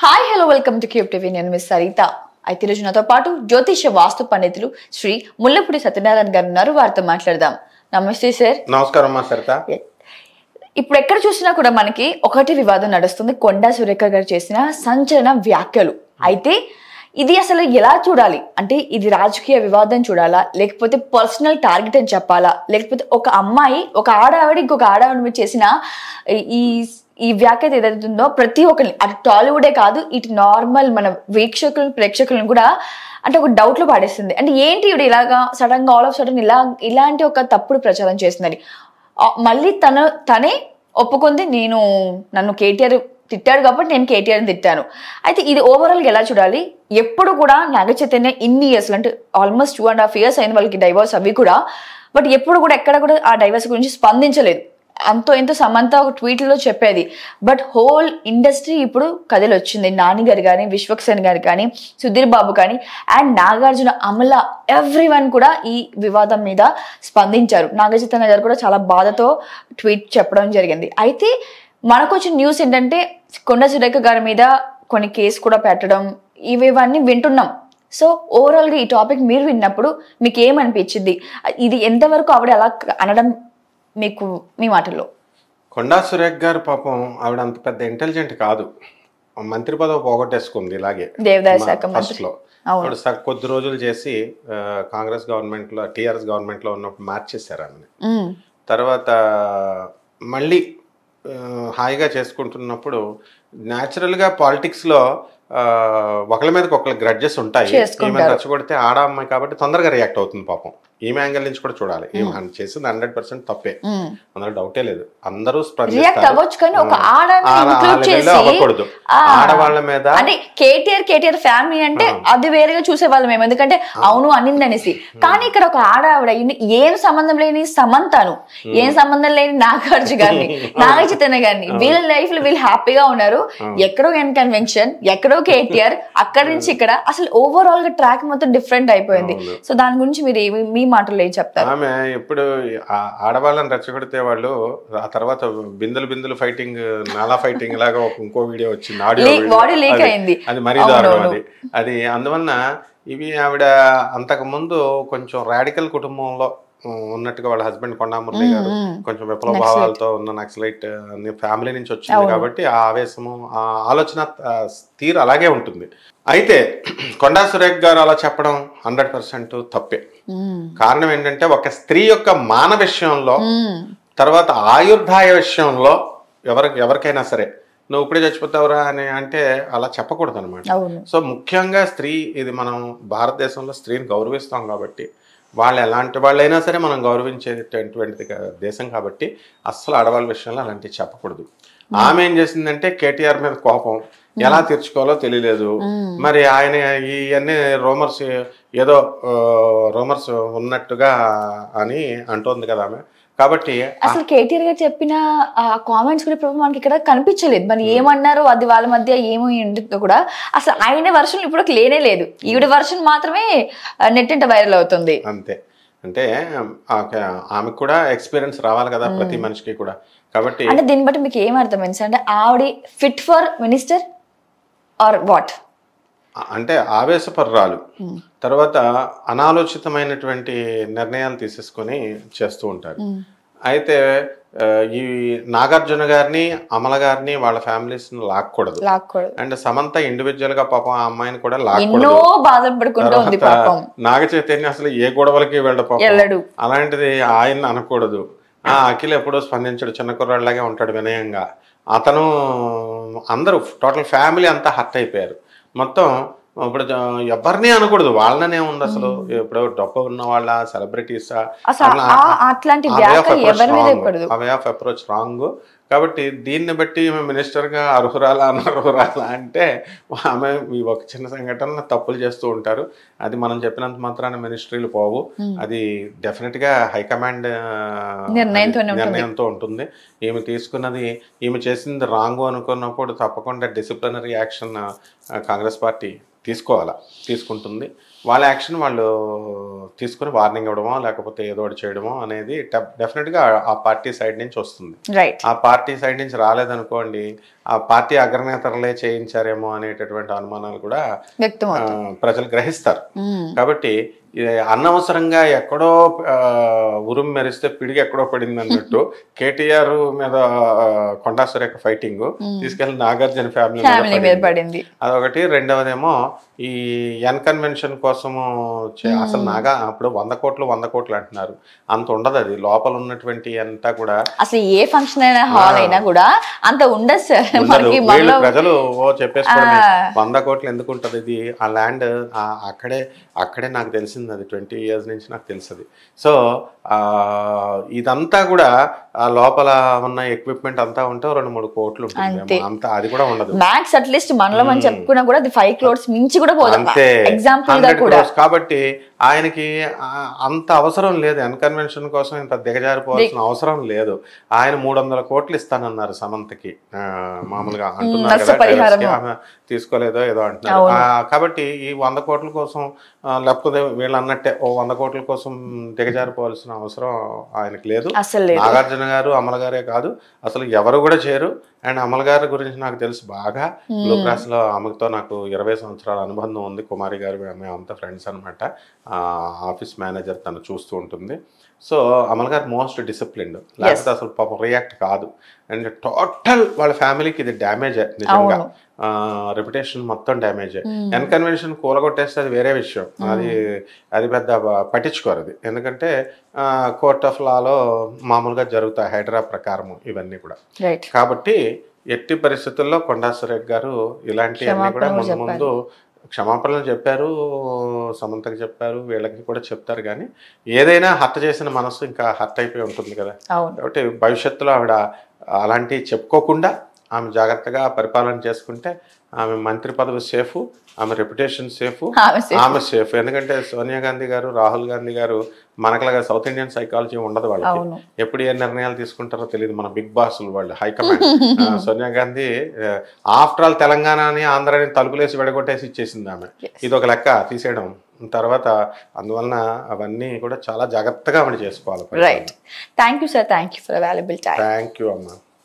Hi hello welcome to cube TV. నేను miss Saritha. అయితే రోజు నాతో పాటు జ్యోతిష వాస్తు పండితులు శ్రీ ముల్లపూడి సత్యనారాయణ గారు ఉన్నారు. వారితో మాట్లాడదాం. నమస్తే సార్. నమస్కారం సరిత. ఇప్పుడు ఎక్కడ చూసినా కూడా మనకి ఒకటి వివాదం నడుస్తుంది. కొండా సురేఖ గారు చేసిన సంచలన వ్యాఖ్యలు. అయితే ఇది అసలు ఎలా చూడాలి అంటే, ఇది రాజకీయ వివాదం చూడాలా, లేకపోతే పర్సనల్ టార్గెట్ అని చెప్పాలా, లేకపోతే ఒక అమ్మాయి ఒక ఆడావిడ ఇంకొక ఆడావిడ మీద చేసిన ఈ ఈ వ్యాఖ్య ఏదైతుందో ప్రతి ఒక్కరిని, అటు టాలీవుడే కాదు ఇటు నార్మల్ మన ప్రేక్షకులను కూడా అంటే ఒక డౌట్ లో పాడేస్తుంది. అంటే ఏంటి ఇవి ఇలాగా సడన్ గా ఆల్ ఆఫ్ సడన్ ఇలాంటి ఒక తప్పుడు ప్రచారం చేస్తుందని మళ్ళీ తనే ఒప్పుకుంది. నన్ను కేటీఆర్ తిట్టాడు కాబట్టి నేను కేటీఆర్ని తిట్టాను. అయితే ఇది ఓవరాల్ గా ఎలా చూడాలి? ఎప్పుడు కూడా నాగ చైతన్య ఇన్ని ఇయర్స్ అంటే ఆల్మోస్ట్ 2.5 years అయిన వాళ్ళకి డైవర్స్ అవి కూడా, బట్ ఎప్పుడు కూడా ఎక్కడ కూడా ఆ డైవర్స్ గురించి స్పందించలేదు. అంతో ఎంతో సమంత ఒక ట్వీట్ లో చెప్పేది. బట్ హోల్ ఇండస్ట్రీ ఇప్పుడు కథలు వచ్చింది. నాని గారు కానీ, విశ్వక్సేన్ గారు కానీ, సుధీర్ బాబు కానీ అండ్ నాగార్జున, అమల, ఎవ్రీవన్ కూడా ఈ వివాదం మీద స్పందించారు. నాగ చైతన్య గారు కూడా చాలా బాధతో ట్వీట్ చెప్పడం జరిగింది. అయితే మనకు వచ్చిన న్యూస్ ఏంటంటే కొండా సురేఖ గారి మీద కొన్ని కేసు కూడా పెట్టడం, ఇవన్నీ వింటున్నాం. సో ఓవరాల్ గా ఈ టాపిక్ మీరు విన్నప్పుడు మీకు ఏమనిపించింది? ఇది ఎంతవరకు ఆవిడ అలా అనడం మీకు మీ మాటల్లో? కొండా సురేఖ గారు పాపం ఆవిడ అంత పెద్ద ఇంటెలిజెంట్ కాదు. మంత్రి పదవి పోగొట్టేసుకుంది ఇలాగే దేవాదాయ శాఖ ఫస్ట్ లో. ఆవిడ కొద్ది రోజులు చేసి కాంగ్రెస్ గవర్నమెంట్ లో, టిఆర్ఎస్ గవర్నమెంట్ లో ఉన్నప్పుడు మార్చేశారు ఆమెని. తర్వాత మళ్ళీ హాయిగా చేసుకుంటున్నప్పుడు న్యాచురల్ గా పాలిటిక్స్ లో ఒకళ్ళ మీదకి ఒకళ్ళ గ్రడ్జెస్ ఉంటాయి. ఈమె రెచ్చగొడితే ఆడ అమ్మాయి కాబట్టి తొందరగా రియాక్ట్ అవుతుంది పాపం. ఈమె యాంగిల్ నుంచి కూడా చూడాలి. ఈమె చేసింది 100% తప్పే, అందులో డౌటే లేదు. అందరూ అవ్వకూడదు ఆడవాళ్ళ మీద. అంటే కేటీఆర్ ఫ్యామిలీ అంటే అది వేరేగా చూసేవాళ్ళం మేము, ఎందుకంటే అవును అనింది అనేసి. కానీ ఇక్కడ ఒక ఆడవిడ ఏం సంబంధం లేని సమంతను, ఏం సంబంధం లేని నాగార్జున గారిని, నాగ చైతన్య గారిని, వీళ్ళ లైఫ్ లో వీళ్ళు హ్యాపీగా ఉన్నారు. ఎక్కడో కన్వెన్షన్, ఎక్కడో కేటీఆర్, అక్కడి నుంచి ఇక్కడ అసలు ఓవరాల్ గా ట్రాక్ మొత్తం డిఫరెంట్ అయిపోయింది. సో దాని గురించి మీరు మీ మాటలు ఏం చెప్తారు? ఆమె ఎప్పుడు ఆడవాళ్ళని రెచ్చగొడితే వాళ్ళు ఆ తర్వాత బిందులు ఫైటింగ్, నాలా ఫైటింగ్ లాగా ఇంకో వీడియో వచ్చింది, అది మరీ దారుణం. అది అందువలన ఇవి ఆవిడ అంతకు ముందు కొంచెం రాడికల్ కుటుంబంలో ఉన్నట్టుగా, వాళ్ళ హస్బెండ్ కొండామురళి గారు కొంచెం విప్లవ భావాలతో ఉన్న నక్సలైట్ ఫ్యామిలీ నుంచి వచ్చింది కాబట్టి ఆ ఆవేశము, ఆ ఆలోచన తీరు అలాగే ఉంటుంది. అయితే కొండా సురేఖ గారు అలా చెప్పడం 100% తప్పే. కారణం ఏంటంటే, ఒక స్త్రీ యొక్క మాన విషయంలో, తర్వాత ఆయుర్దాయ విషయంలో ఎవరికైనా సరే నువ్వు ఇప్పుడే చచ్చిపోతావురా అని అంటే అలా చెప్పకూడదు అనమాట. సో ముఖ్యంగా స్త్రీ, ఇది మనం భారతదేశంలో స్త్రీని గౌరవిస్తాం కాబట్టి, వాళ్ళు ఎలాంటి వాళ్ళైనా సరే మనం గౌరవించేటటువంటిది దేశం కాబట్టి అస్సలు ఆడవాళ్ళ విషయంలో అలాంటివి చెప్పకూడదు. ఆమె ఏం చేసిందంటే, కేటీఆర్ మీద కోపం ఎలా తీర్చుకోవాలో తెలియలేదు. మరి ఆయన ఇవన్నీ ఏదో రూమర్స్ ఉన్నట్టుగా అని అంటోంది కదా ఆమె. కాబట్టి అసలు కేటీఆర్ గారు చెప్పిన కామెంట్స్ కూడా ఇప్పుడు మనకి ఇక్కడ కనిపించలేదు. మరి ఏమన్నారో అది వాళ్ళ మధ్య ఏమో కూడా అసలు ఆయన వర్షన్ ఇప్పుడు లేనే లేదు. ఈవిడ వర్షన్ మాత్రమే నెట్టింట వైరల్ అవుతుంది. అంతే. అంటే ఆమెకు కూడా ఎక్స్పీరియన్స్ రావాలి కదా ప్రతి మనిషికి కూడా. కాబట్టి అంటే దీన్ని బట్టి మీకు ఏం అర్థమైంది అంటే, ఆవిడ fit for minister or what? అంటే ఆవేశపర్రాలు, తర్వాత అనాలోచితమైనటువంటి నిర్ణయాలు తీసేసుకొని చేస్తూ ఉంటారు. అయితే ఈ నాగార్జున గారిని, అమల గారిని, వాళ్ళ ఫ్యామిలీస్ లాక్కూడదు. అండ్ సమంత ఇండివిజువల్ గా పాపం ఆ అమ్మాయిని కూడా లాక్కూడదు. నాగ చైతన్య అసలు ఏ గొడవలకి వెళ్ళడు. అలాంటిది ఆయన అనకూడదు. అఖిల్ ఎప్పుడూ స్పందించడు, చిన్న కుర్రాళ్ళలాగే ఉంటాడు వినయంగా. అతను అందరూ టోటల్ ఫ్యామిలీ అంతా హర్ట్ అయిపోయారు. మొత్తం ఇప్పుడు ఎవరిని అనకూడదు, వాళ్ళనే ఉంది అసలు. ఇప్పుడు డబ్బు ఉన్న వాళ్ళ, సెలబ్రిటీసా, అవే ఆఫ్ అప్రోచ్ రాంగ్. కాబట్టి దీన్ని బట్టి మినిస్టర్గా అర్హురాలా అనర్హురాలా అంటే, ఆమె ఒక చిన్న సంఘటన తప్పులు చేస్తూ ఉంటారు. అది మనం చెప్పినంత మాత్రాన మినిస్ట్రీలు పోవు. అది డెఫినెట్గా హైకమాండ్ నిర్ణయంతో ఉంటుంది. ఈమె చేసింది రాంగ్ అనుకున్నప్పుడు తప్పకుండా డిసిప్లినరీ యాక్షన్ కాంగ్రెస్ పార్టీ తీసుకోవాలా, తీసుకుంటుంది. వాళ్ళ యాక్షన్ వాళ్ళు తీసుకుని వార్నింగ్ ఇవ్వడమో లేకపోతే ఏదో ఒకటి చేయడమో అనేది డెఫినెట్గా ఆ పార్టీ సైడ్ నుంచి వస్తుంది. రైట్. ఆ పార్టీ సైడ్ నుంచి రాలేదనుకోండి, ఆ పార్టీ అగ్రనేతలే చేయించారేమో అనేటటువంటి అనుమానాలు కూడా ప్రజలు గ్రహిస్తారు. కాబట్టి అనవసరంగా ఎక్కడో ఉరుము మెరిస్తే పిడిగి ఎక్కడో పడింది అన్నట్టు కేటీఆర్ మీద కొండా సురేఖ ఫైటింగ్ తీసుకెళ్లి నాగార్జున ఫ్యామిలీ మీద పడింది. అదొకటి. రెండవదేమో ఈ కన్వెన్షన్ కోసము అసలు అప్పుడు 100 కోట్లు అంటున్నారు. అంత ఉండదు, అది లోపల ఉన్నటువంటి అంతా కూడా. అసలు ఏ ఫంక్షన్ అయినా హాల్ అయినా కూడా అంత ఉండదు సార్. ప్రజలు చెప్పేసుకోవడం 100 కోట్లు ఎందుకు ఉంటది, ఇది ఆ ల్యాండ్ అక్కడే నాకు తెలిసింది, అది 20 years నుంచి నాకు తెలుస్తుంది. సో ఇదంతా కూడా ఆ లోపల ఉన్న ఎక్విప్మెంట్ అంతా ఉంటే 2-3 కోట్లు ఉంటుంది, అంత అది కూడా ఉండదు. మ్యాక్స్ అట్లీస్ట్ మండలం అని చెప్పుకున్నా కూడా అది 5 crores మించి కూడా పోదు. అంతే, 100 crores. కాబట్టి ఆయనకి అంత అవసరం లేదు, కన్వెన్షన్ కోసం ఇంత దిగజారిపోవాల్సిన అవసరం లేదు. ఆయన 300 కోట్లు ఇస్తానన్నారు సమంతకి, మామూలుగా అంటున్నారు కదా, ఆమె తీసుకోలేదో ఏదో అంటున్నారు. కాబట్టి ఈ 100 కోట్ల కోసం లేకపోతే వీళ్ళు అన్నట్టే 100 కోట్ల కోసం దిగజారిపోవాల్సిన అవసరం ఆయనకు లేదు. నాగార్జున గారు, అమల గారే కాదు, అసలు ఎవరు కూడా చేయరు. అండ్ అమల గారి గురించి నాకు తెలుసు బాగా. బ్లూ క్రాస్ లో ఆమెతో నాకు 20 సంవత్సరాల అనుబంధం ఉంది. కుమారి గారు మేము అంతా ఫ్రెండ్స్ అనమాట. ఆఫీస్ మేనేజర్ తను చూస్తూ ఉంటుంది. సో అమల్ గారు మోస్ట్ డిసిప్లిన్డ్, లేకపోతే అసలు పాపం రియాక్ట్ కాదు. అండ్ టోటల్ వాళ్ళ ఫ్యామిలీకి ఇది డ్యామేజ్ నిజంగా, రెప్యుటేషన్ మొత్తం డ్యామేజ్. కన్వెన్షన్ కూలగొట్టేస్తే అది వేరే విషయం, అది పెద్ద పట్టించుకోరు అది. ఎందుకంటే కోర్ట్ ఆఫ్ లాలో మామూలుగా జరుగుతాయి హైడ్రా ప్రకారం ఇవన్నీ కూడా. కాబట్టి ఎట్టి పరిస్థితుల్లో కొండా సురేఖ గారు ఇలాంటివన్నీ కూడా ముందు క్షమాపణలు చెప్పారు, సమంతకి చెప్పారు, వీళ్ళకి కూడా చెప్తారు. కానీ ఏదైనా హర్ట్ చేసిన మనసు ఇంకా హర్ట్ అయిపోయి ఉంటుంది కదా. కాబట్టి భవిష్యత్తులో ఆవిడ అలాంటివి చెప్పుకోకుండా ఆమె జాగ్రత్తగా పరిపాలన చేసుకుంటే ఆమె మంత్రి పదవి సేఫ్, ఆమె రెప్యుటేషన్ సేఫ్, ఆమె సేఫ్. ఎందుకంటే సోనియా గాంధీ గారు, రాహుల్ గాంధీ గారు మనకులాగా సౌత్ ఇండియన్ సైకాలజీ ఉండదు వాళ్ళకి. ఎప్పుడు ఏ నిర్ణయాలు తీసుకుంటారో తెలియదు. మన బిగ్ బాస్లు వాళ్ళు, high command. Sonia Gandhi after all తెలంగాణని ఆంధ్రాని తలుపులేసి విడగొట్టేసి ఇచ్చేసింది ఆమె. ఇది ఒక లెక్క తీసేయడం తర్వాత. అందువలన అవన్నీ కూడా చాలా జాగ్రత్తగా ఆమె చేసుకోవాలి. Right. Thank you sir, thank you for available time. Thank you అమ్మా.